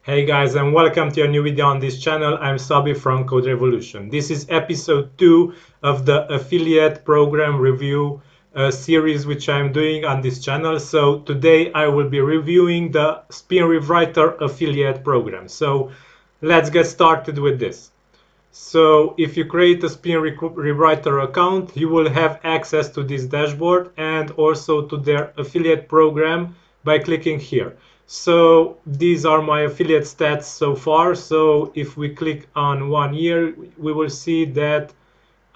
Hey guys, and welcome to a new video on this channel. I'm Szabi from CodeRevolution. This is episode 2 of the affiliate program review series which I'm doing on this channel. So today I will be reviewing the SpinRewriter affiliate program. So let's get started with this. So if you create a SpinRewriter account, you will have access to this dashboard and also to their affiliate program by clicking here. So these are my affiliate stats so far. So if we click on 1 year, we will see that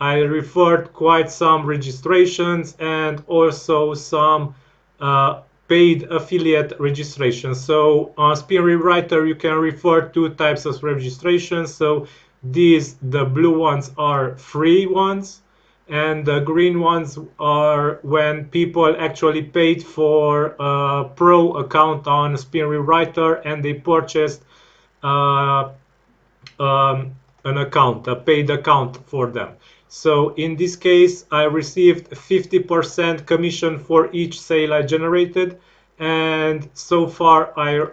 I referred quite some registrations and also some paid affiliate registrations. So on SpinRewriter, you can refer two types of registrations. So the blue ones are free ones, and the green ones are when people actually paid for a pro account on SpinRewriter and they purchased uh, an account, a paid account for them. So in this case, I received 50% commission for each sale I generated, and so far I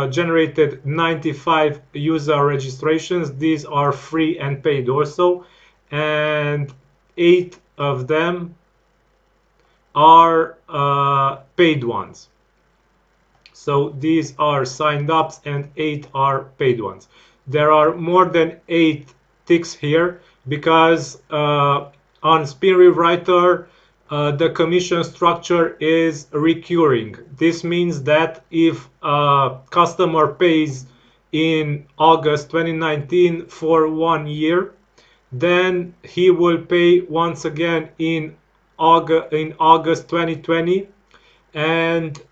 generated 95 user registrations. These are free and paid also, and 8 of them are paid ones. So these are signed ups and 8 are paid ones. There are more than 8 ticks here because on SpinRewriter the commission structure is recurring. This means that if a customer pays in August 2019 for 1 year, then he will pay once again in August 2020, and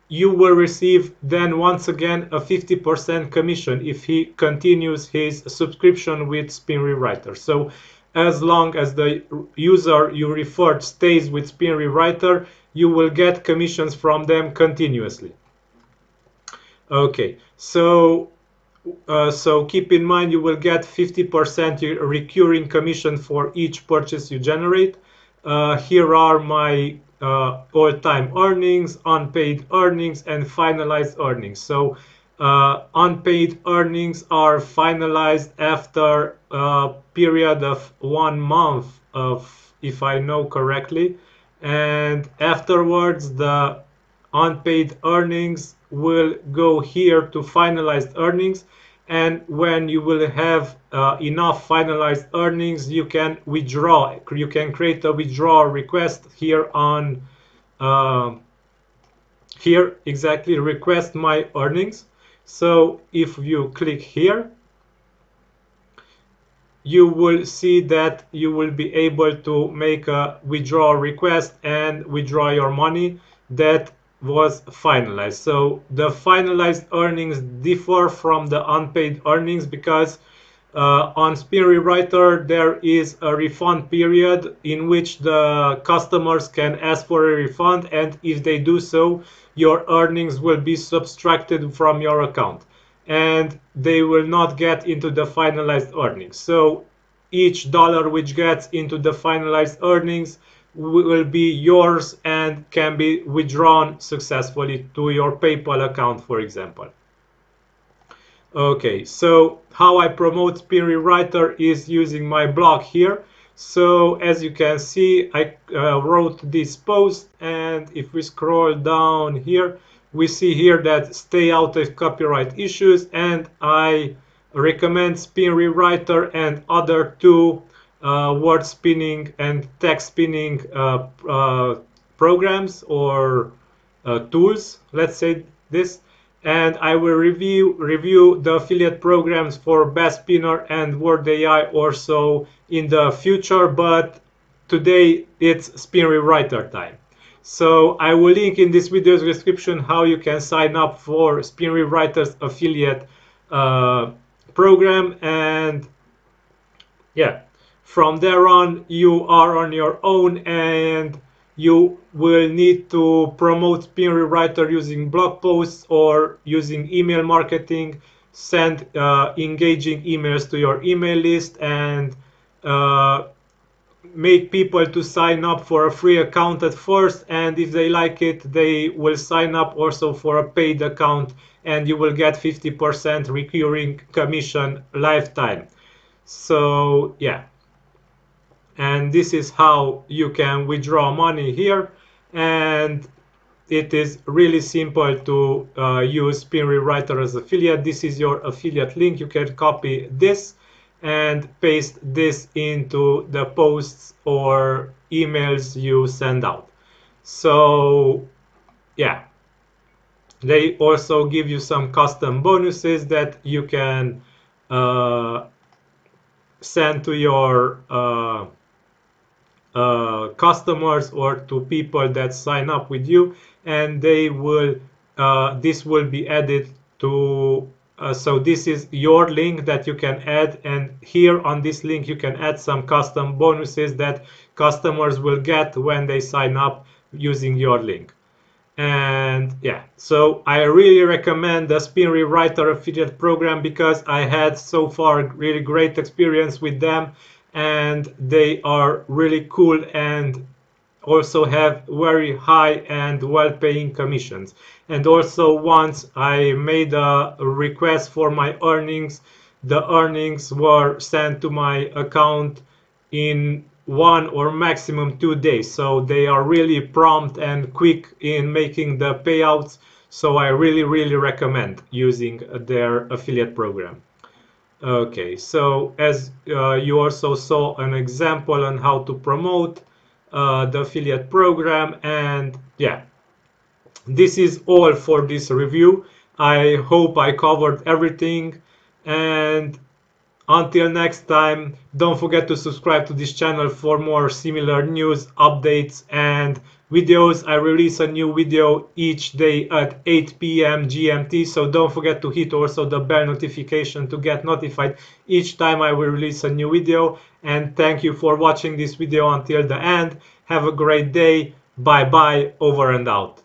you will receive then once again a 50% commission if he continues his subscription with SpinRewriter. So as long as the user you referred stays with SpinRewriter, you will get commissions from them continuously. Okay, so keep in mind you will get 50% recurring commission for each purchase you generate. Here are my all-time earnings, unpaid earnings, and finalized earnings. So unpaid earnings are finalized after a period of 1 month, of, if I know correctly, and afterwards the unpaid earnings will go here to finalized earnings, and when you will have enough finalized earnings, you can withdraw. You can create a withdrawal request here on here exactly, request my earnings. So if you click here, you will see that you will be able to make a withdrawal request and withdraw your money that was finalized. So the finalized earnings differ from the unpaid earnings because on SpinRewriter there is a refund period in which the customers can ask for a refund, and if they do so, your earnings will be subtracted from your account and they will not get into the finalized earnings. So each dollar which gets into the finalized earnings will be yours and can be withdrawn successfully to your PayPal account, for example. Okay, so how I promote SpinRewriter is using my blog here. So as you can see, I wrote this post, and if we scroll down here, we see here that stay out of copyright issues, and I recommend SpinRewriter and other two word spinning and text spinning programs or tools, let's say this, and I will review the affiliate programs for Best Spinner and Word AI also in the future, but today it's SpinRewriter time. So I will link in this video's description how you can sign up for SpinRewriter's affiliate program, and yeah, from there on you are on your own, and you will need to promote SpinRewriter using blog posts or using email marketing, send engaging emails to your email list, and make people to sign up for a free account at first, and if they like it they will sign up also for a paid account, and you will get 50% recurring commission lifetime. So yeah, and this is how you can withdraw money here, and it is really simple to use SpinRewriter as affiliate. This is your affiliate link. You can copy this and paste this into the posts or emails you send out. So yeah, they also give you some custom bonuses that you can send to your customers or to people that sign up with you, and they will this will be added to so this is your link that you can add, and here on this link you can add some custom bonuses that customers will get when they sign up using your link. And yeah, so I really recommend the SpinRewriter affiliate program because I had so far really great experience with them, and they are really cool and also have very high and well-paying commissions. And also once I made a request for my earnings, the earnings were sent to my account in 1 or maximum 2 days. So they are really prompt and quick in making the payouts. So I really recommend using their affiliate program. Okay, so as you also saw an example on how to promote the affiliate program, and yeah, this is all for this review. I hope I covered everything, and until next time, don't forget to subscribe to this channel for more similar news, updates and videos. I release a new video each day at 8 p.m. GMT, so don't forget to hit also the bell notification to get notified each time I will release a new video. And thank you for watching this video until the end. Have a great day. Bye bye, over and out.